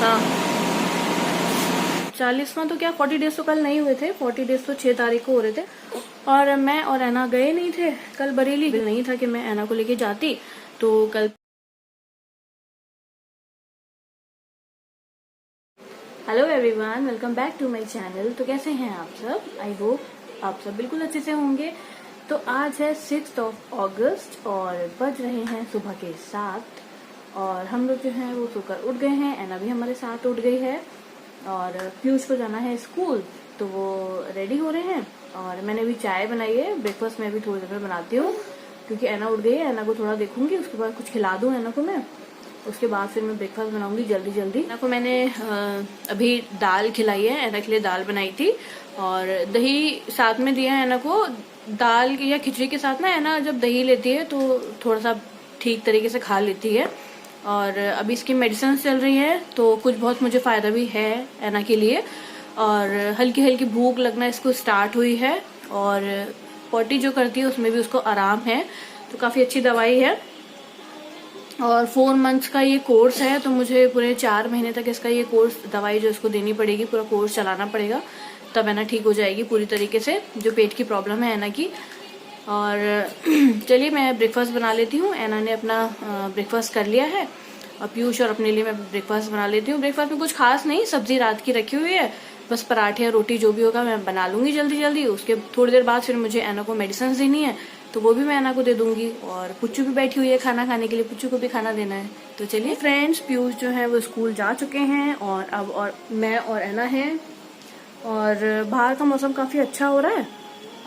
हाँ 40वां तो क्या 40 डेज तो कल नहीं हुए थे, 40 डेज तो 6 तारीख को हो रहे थे। और मैं और ऐना गए नहीं थे कल बरेली, नहीं था कि मैं ऐना को लेके जाती तो कल। Hello everyone, welcome back to my channel. तो कैसे हैं आप सब? आई होप आप सब बिल्कुल अच्छे से होंगे। तो आज है 6 अगस्त और बज रहे हैं सुबह के 7 और हम लोग जो हैं वो सोकर उठ गए हैं। ऐना भी हमारे साथ उठ गई है और पीयूष को जाना है स्कूल तो वो रेडी हो रहे हैं। और मैंने अभी चाय बनाई है, ब्रेकफास्ट मैं भी थोड़ी देर में बनाती हूँ क्योंकि ऐना उठ गई है। ऐना को थोड़ा देखूंगी, उसके बाद कुछ खिला दूँ ऐना को मैं, उसके बाद फिर मैं ब्रेकफास्ट बनाऊंगी जल्दी जल्दी। ऐना को मैंने अभी दाल खिलाई है, ऐना के लिए दाल बनाई थी और दही साथ में दिया है ऐना को। दाल या खिचड़ी के साथ ना ऐना जब दही लेती है तो थोड़ा सा ठीक तरीके से खा लेती है। और अभी इसकी मेडिसिन चल रही है तो कुछ बहुत मुझे फायदा भी है ऐना के लिए। और हल्की हल्की भूख लगना इसको स्टार्ट हुई है और पॉटी जो करती है उसमें भी उसको आराम है, तो काफी अच्छी दवाई है। और 4 मंथ्स का ये कोर्स है तो मुझे पूरे 4 महीने तक इसका ये कोर्स दवाई जो इसको देनी पड़ेगी, पूरा कोर्स चलाना पड़ेगा, तब ऐना ठीक हो जाएगी पूरी तरीके से जो पेट की प्रॉब्लम है ऐना की। और चलिए मैं ब्रेकफास्ट बना लेती हूँ। ऐना ने अपना ब्रेकफास्ट कर लिया है और पीयूष और अपने लिए मैं ब्रेकफास्ट बना लेती हूँ। ब्रेकफास्ट में कुछ खास नहीं, सब्जी रात की रखी हुई है, बस पराठे या रोटी जो भी होगा मैं बना लूंगी जल्दी जल्दी। उसके थोड़ी देर बाद फिर मुझे ऐना को मेडिसिन देनी है तो वो भी मैं ऐना को दे दूंगी। और पुच्चू भी बैठी हुई है खाना खाने के लिए, पुच्चू को भी खाना देना है। तो चलिए फ्रेंड्स, पीयूष जो है वो स्कूल जा चुके हैं और अब और मैं और ऐना है। और बाहर का मौसम काफी अच्छा हो रहा है,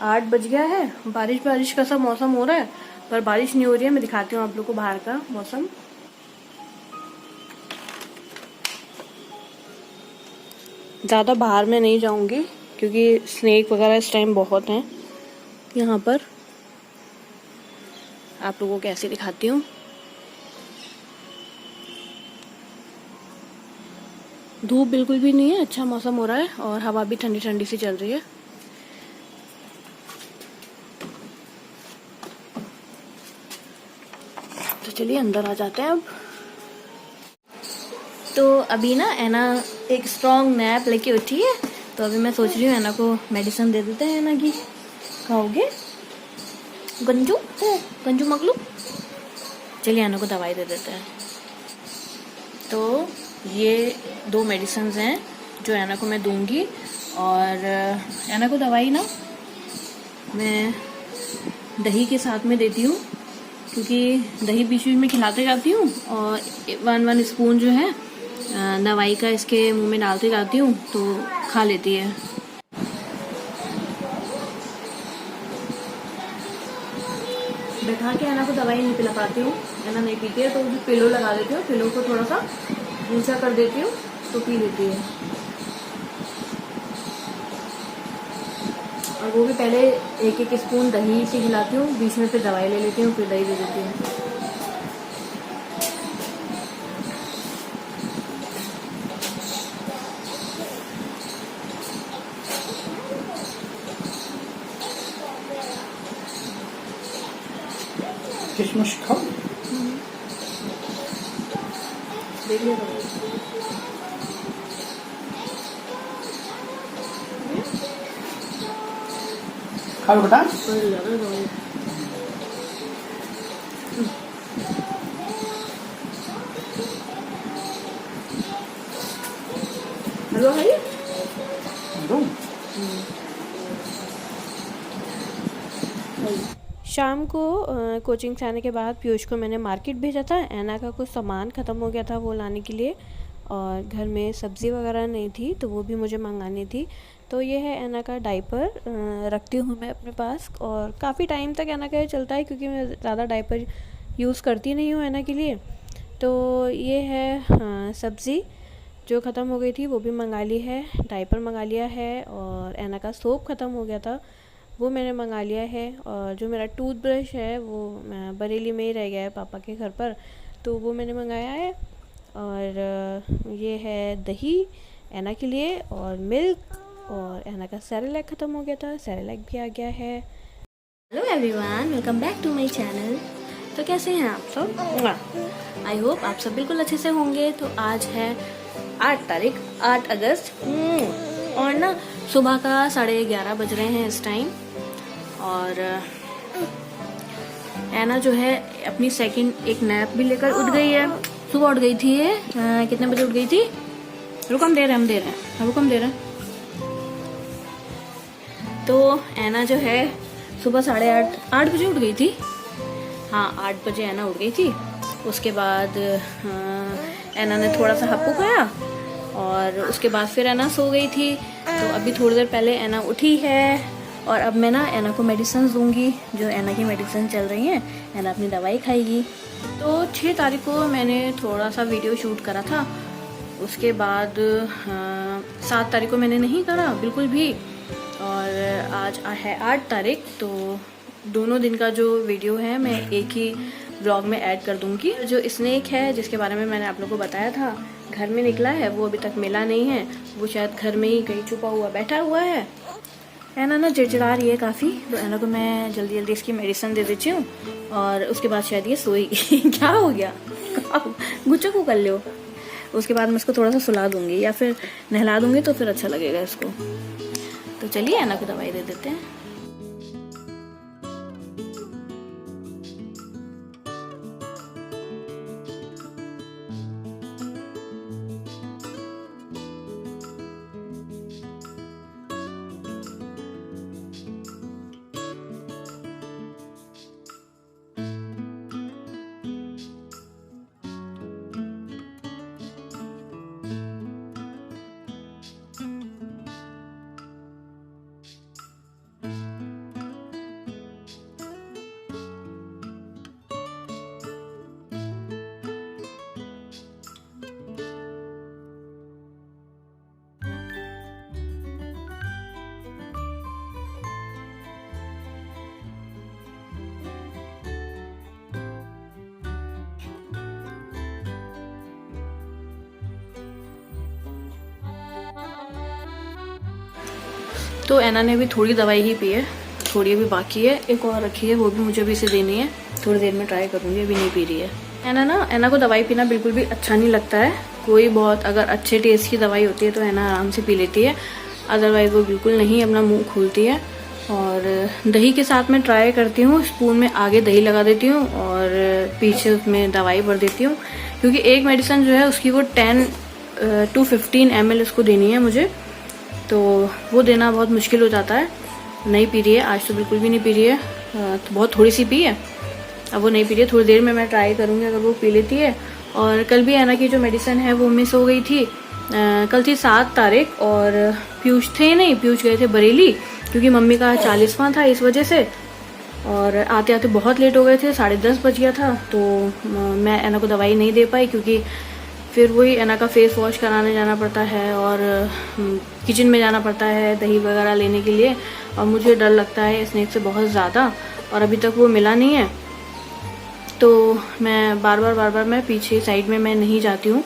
8 बज गया है, बारिश का सा मौसम हो रहा है पर बारिश नहीं हो रही है। मैं दिखाती हूँ आप लोग को बाहर का मौसम। ज्यादा बाहर में नहीं जाऊंगी क्योंकि स्नेक वगैरह इस टाइम बहुत हैं यहाँ पर। आप लोगों को कैसे दिखाती हूँ। धूप बिल्कुल भी नहीं है, अच्छा मौसम हो रहा है और हवा भी ठंडी ठंडी सी चल रही है। तो चलिए अंदर आ जाते हैं अब। तो अभी ना ऐना एक स्ट्रॉन्ग नैप लेके उठी है तो अभी मैं सोच रही हूँ ऐना को मेडिसिन दे देते हैं। ऐना की खाओगे गंजू, गंजू मगलू? चलिए ऐना को दवाई दे देते हैं। तो ये 2 मेडिसिन हैं जो ऐना को मैं दूंगी। और ऐना को दवाई ना मैं दही के साथ में देती हूँ क्योंकि दही बीच बीच में खिलाते जाती हूँ और 1 स्पून जो है दवाई का इसके मुंह में डालते जाती हूँ तो खा लेती है। बैठा के ऐना को दवाई नहीं पिला पाती हूँ, ऐना नहीं पीती है तो जो पिलो लगा देती हूँ, पिलो को थोड़ा सा ऊंचा कर देती हूँ तो पी लेती है। और वो भी पहले 1 स्पून दही से खिलाती हूँ, बीच में फिर दवाई ले लेती हूँ, फिर दही दे देती हूँ। किशमिश खाओ। देख लिया खाओ बेटा। हेलो भाई, शाम को कोचिंग से आने के बाद पीयूष को मैंने मार्केट भेजा था। ऐना का कुछ सामान ख़त्म हो गया था वो लाने के लिए और घर में सब्ज़ी वगैरह नहीं थी तो वो भी मुझे मंगानी थी। तो ये है ऐना का डाइपर, रखती हूँ मैं अपने पास और काफ़ी टाइम तक ऐना का ये चलता है क्योंकि मैं ज़्यादा डाइपर यूज़ करती नहीं हूँ ऐना के लिए। तो ये है सब्ज़ी जो ख़त्म हो गई थी वो भी मंगा ली है, डाइपर मंगा लिया है और ऐना का सोप ख़त्म हो गया था वो मैंने मंगा लिया है। और जो मेरा टूथब्रश है वो बरेली में ही रह गया है पापा के घर पर तो वो मैंने मंगाया है। और ये है दही ऐना के लिए और मिल्क, और ऐना का सेरेलैक ख़त्म हो गया था, सेरेलैक भी आ गया है। Hello everyone, welcome back to my channel. तो कैसे हैं आप सब? आई होप आप सब बिल्कुल अच्छे से होंगे। तो आज है 8 तारीख 8 अगस्त। और ना सुबह का 11:30 बज रहे हैं इस टाइम। और ऐना जो है अपनी सेकंड एक नैप भी लेकर उठ गई है। सुबह उठ गई थी ये कितने बजे उठ गई थी? रुकम दे रहे हैं रुकम दे रहे हैं। तो ऐना जो है सुबह 8:30 बजे उठ गई थी। हाँ 8 बजे ऐना उठ गई थी। उसके बाद ऐना ने थोड़ा सा हप्पू खाया और उसके बाद फिर ऐना सो गई थी। तो अभी थोड़ी देर पहले ऐना उठी है और अब मैं ना ऐना को मेडिसिन दूंगी, जो ऐना की मेडिसिन चल रही हैं। ऐना अपनी दवाई खाएगी। तो 6 तारीख को मैंने थोड़ा सा वीडियो शूट करा था। उसके बाद 7 तारीख को मैंने नहीं करा बिल्कुल भी। और आज है 8 तारीख, तो दोनों दिन का जो वीडियो है मैं एक ही ब्लॉग में ऐड कर दूंगी। जो स्नेक है जिसके बारे में मैंने आप लोगों को बताया था, घर में निकला है, वो अभी तक मिला नहीं है। वो शायद घर में ही कहीं छुपा हुआ बैठा हुआ है। ऐना ना चिड़चिड़ा रही है काफ़ी, तो ऐना को मैं जल्दी जल्दी इसकी मेडिसिन दे देती हूँ और उसके बाद शायद ये सोएगी। क्या हो गया? गुच्चों को कर लो। उसके बाद मैं इसको थोड़ा सा सुला दूंगी या फिर नहला दूंगी तो फिर अच्छा लगेगा इसको। तो चलिए ऐना को दवाई दे देते हैं। तो ऐना ने भी थोड़ी दवाई ही पी है, थोड़ी अभी बाकी है, एक और रखी है, वो भी मुझे अभी इसे देनी है। थोड़ी देर में ट्राई करूंगी, अभी नहीं पी रही है। ऐना को दवाई पीना बिल्कुल भी अच्छा नहीं लगता है। कोई बहुत अगर अच्छे टेस्ट की दवाई होती है तो ऐना आराम से पी लेती है, अदरवाइज वो बिल्कुल नहीं अपना मुंह खोलती है। और दही के साथ मैं ट्राई करती हूँ, स्पून में आगे दही लगा देती हूँ और पीछे उसमें दवाई भर देती हूँ, क्योंकि एक मेडिसिन जो है उसकी वो 10 to 15 ml उसको देनी है मुझे, तो वो देना बहुत मुश्किल हो जाता है। नहीं पी रही है आज, तो बिल्कुल भी नहीं पी रही है। तो बहुत थोड़ी सी पी है, अब वो नहीं पी रही है। थोड़ी देर में मैं ट्राई करूँगी अगर वो पी लेती है। और कल भी ऐना की जो मेडिसिन है वो मिस हो गई थी। कल थी 7 तारीख और पीयूष गए थे बरेली, क्योंकि मम्मी का 40वां था इस वजह से। और आते आते बहुत लेट हो गए थे, 10:30 बज गया था। तो मैं ऐना को दवाई नहीं दे पाई, क्योंकि फिर वही ऐना का फेस वॉश कराने जाना पड़ता है और किचन में जाना पड़ता है दही वगैरह लेने के लिए। और मुझे डर लगता है स्नेक से बहुत ज़्यादा, और अभी तक वो मिला नहीं है। तो मैं बार बार मैं पीछे साइड में मैं नहीं जाती हूँ,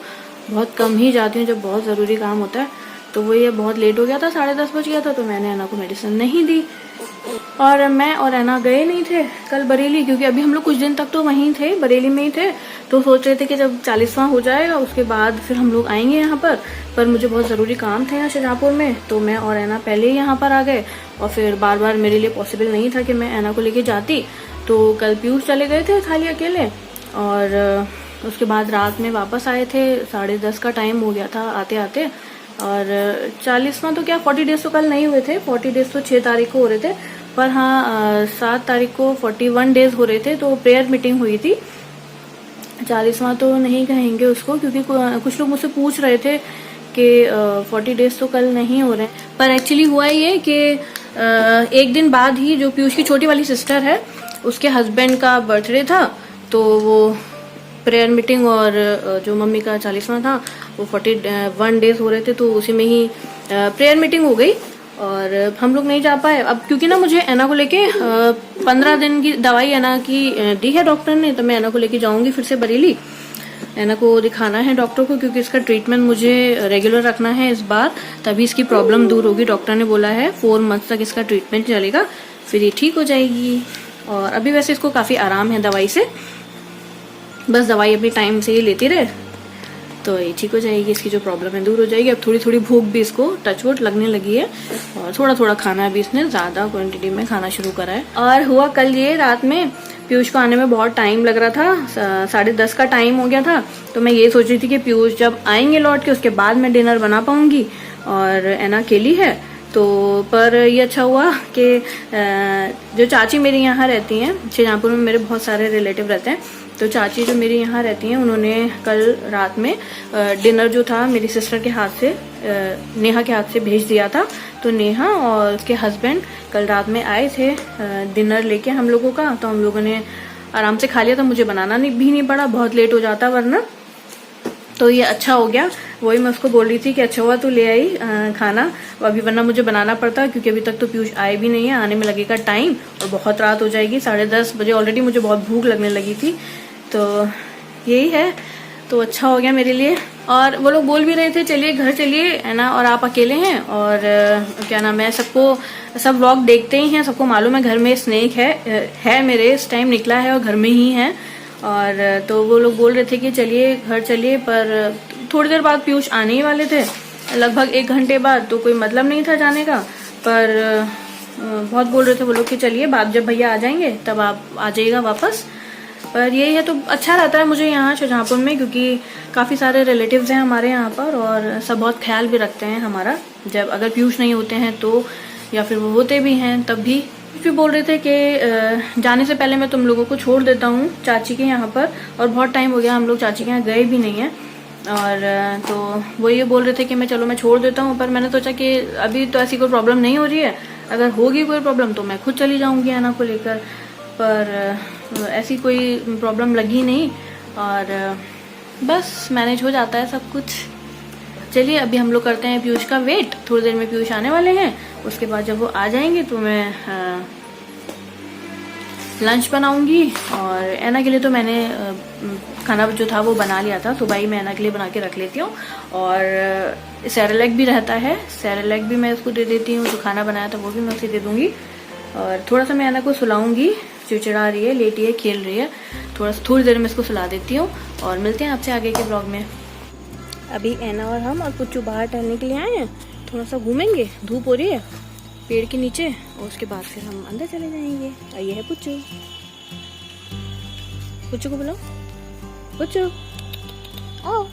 बहुत कम ही जाती हूँ जब बहुत ज़रूरी काम होता है। तो वो ये बहुत लेट हो गया था, 10:30 बज गया था, तो मैंने ऐना को मेडिसिन नहीं दी। और मैं और ऐना गए नहीं थे कल बरेली, क्योंकि अभी हम लोग कुछ दिन तक तो वहीं थे, बरेली में ही थे। तो सोच रहे थे कि जब 40वां हो जाएगा उसके बाद फिर हम लोग आएंगे यहाँ पर मुझे बहुत ज़रूरी काम था यहाँ शाहजहाँपुर में, तो मैं और ऐना पहले ही यहाँ पर आ गए। और फिर बार बार मेरे लिए पॉसिबल नहीं था कि मैं ऐना को लेके जाती। तो कल पीयूष चले गए थे खाली अकेले, और उसके बाद रात में वापस आए थे। 10:30 का टाइम हो गया था आते आते। और 40वां तो क्या 40 डेज तो कल नहीं हुए थे, 40 डेज तो 6 तारीख को हो रहे थे। पर हाँ 7 तारीख को 41 डेज हो रहे थे, तो प्रेयर मीटिंग हुई थी। 40वां तो नहीं कहेंगे उसको, क्योंकि कुछ लोग मुझसे पूछ रहे थे कि 40 डेज तो कल नहीं हो रहे हैं। पर एक्चुअली हुआ ये कि एक दिन बाद ही जो पीयूष की छोटी वाली सिस्टर है उसके हस्बैंड का बर्थडे था, तो वो प्रेयर मीटिंग और जो मम्मी का 40वां था वो 41 डेज हो रहे थे, तो उसी में ही प्रेयर मीटिंग हो गई और हम लोग नहीं जा पाए। अब क्योंकि ना मुझे ऐना को लेके 15 दिन की दवाई ऐना की दी है डॉक्टर ने, तो मैं ऐना को लेके जाऊंगी फिर से बरेली। ऐना को दिखाना है डॉक्टर को, क्योंकि इसका ट्रीटमेंट मुझे रेगुलर रखना है इस बार, तभी इसकी प्रॉब्लम दूर होगी। डॉक्टर ने बोला है 4 मंथ तक इसका ट्रीटमेंट चलेगा, फिर ये ठीक हो जाएगी। और अभी वैसे इसको काफ़ी आराम है दवाई से, बस दवाई अपनी टाइम से ही लेती रहे तो ये ठीक हो जाएगी, इसकी जो प्रॉब्लम है दूर हो जाएगी। अब थोड़ी थोड़ी भूख भी इसको टचवुड लगने लगी है और थोड़ा थोड़ा खाना भी इसने ज्यादा क्वांटिटी में खाना शुरू करा है। और हुआ कल ये रात में पीयूष को आने में बहुत टाइम लग रहा था, 10:30 का टाइम हो गया था। तो मैं ये सोच रही थी कि पीयूष जब आएंगे लौट के उसके बाद मैं डिनर बना पाऊंगी, और एना अकेली है तो। पर ये अच्छा हुआ कि जो चाची मेरी यहाँ रहती हैं, शाहजहांपुर में मेरे बहुत सारे रिलेटिव रहते हैं, तो चाची जो मेरी यहाँ रहती हैं उन्होंने कल रात में डिनर जो था मेरी सिस्टर के हाथ से, नेहा के हाथ से भेज दिया था। तो नेहा और उसके हस्बैंड कल रात में आए थे डिनर लेके हम लोगों का, तो हम लोगों ने आराम से खा लिया था, मुझे बनाना भी नहीं पड़ा, बहुत लेट हो जाता वरना। तो ये अच्छा हो गया, वही मैं उसको बोल रही थी कि अच्छा हुआ तू ले आई खाना, अभी वरना मुझे बनाना पड़ता, क्योंकि अभी तक तो पीयूष आए भी नहीं है, आने में लगेगा टाइम और बहुत रात हो जाएगी, 10:30 बजे ऑलरेडी मुझे बहुत भूख लगने लगी थी। तो यही है, तो अच्छा हो गया मेरे लिए। और वो लोग बोल भी रहे थे चलिए घर चलिए, है ना, और आप अकेले हैं, और क्या नाम है, सब व्लॉग देखते ही हैं, सबको मालूम है घर में स्नेक है मेरे इस टाइम निकला है और घर में ही है। और तो वो लोग बोल रहे थे कि चलिए घर चलिए, पर थोड़ी देर बाद पीयूष आने ही वाले थे, लगभग 1 घंटे बाद, तो कोई मतलब नहीं था जाने का। पर बहुत बोल रहे थे वो लोग कि चलिए बाद जब भैया आ जाएंगे तब आप आ जाइएगा वापस। पर यही है, तो अच्छा रहता है मुझे यहाँ शाहजहांपुर में, क्योंकि काफ़ी सारे रिलेटिव्स हैं हमारे यहाँ पर, और सब बहुत ख्याल भी रखते हैं हमारा, जब अगर पीयूष नहीं होते हैं तो, या फिर वो होते भी हैं तब भी। फिर बोल रहे थे कि जाने से पहले मैं तुम लोगों को छोड़ देता हूँ चाची के यहाँ पर, और बहुत टाइम हो गया हम लोग चाची के यहाँ गए भी नहीं हैं। और तो वो ये बोल रहे थे कि मैं छोड़ देता हूँ, पर मैंने सोचा कि अभी तो ऐसी कोई प्रॉब्लम नहीं हो रही है, अगर होगी कोई प्रॉब्लम तो मैं खुद चली जाऊँगी एना को लेकर, पर ऐसी कोई प्रॉब्लम लगी नहीं, और बस मैनेज हो जाता है सब कुछ। चलिए अभी हम लोग करते हैं पीयूष का वेट, थोड़ी देर में पीयूष आने वाले हैं, उसके बाद जब वो आ जाएंगे तो मैं लंच बनाऊंगी। और एना के लिए तो मैंने खाना जो था वो बना लिया था, सुबह ही मैं एना के लिए बना के रख लेती हूँ। और सेरेलैक भी रहता है, सेरेलैक भी मैं उसको दे देती हूँ, जो खाना बनाया था वो भी मैं उसे दे दूँगी। और थोड़ा सा मैं एना को सुलाऊंगी, चिड़चिड़ा रही है, लेटी है, खेल रही है, थोड़ी देर में इसको सुला देती हूँ। और मिलते हैं आपसे आगे के ब्लॉग में। अभी एना और हम और पुच्चू बाहर टहलने के लिए आए हैं, थोड़ा सा घूमेंगे, धूप हो रही है पेड़ के नीचे, और उसके बाद फिर हम अंदर चले जाएंगे। और ये है पुच्चू, पुच्चू को बुलाओ, पुच्चू आओ।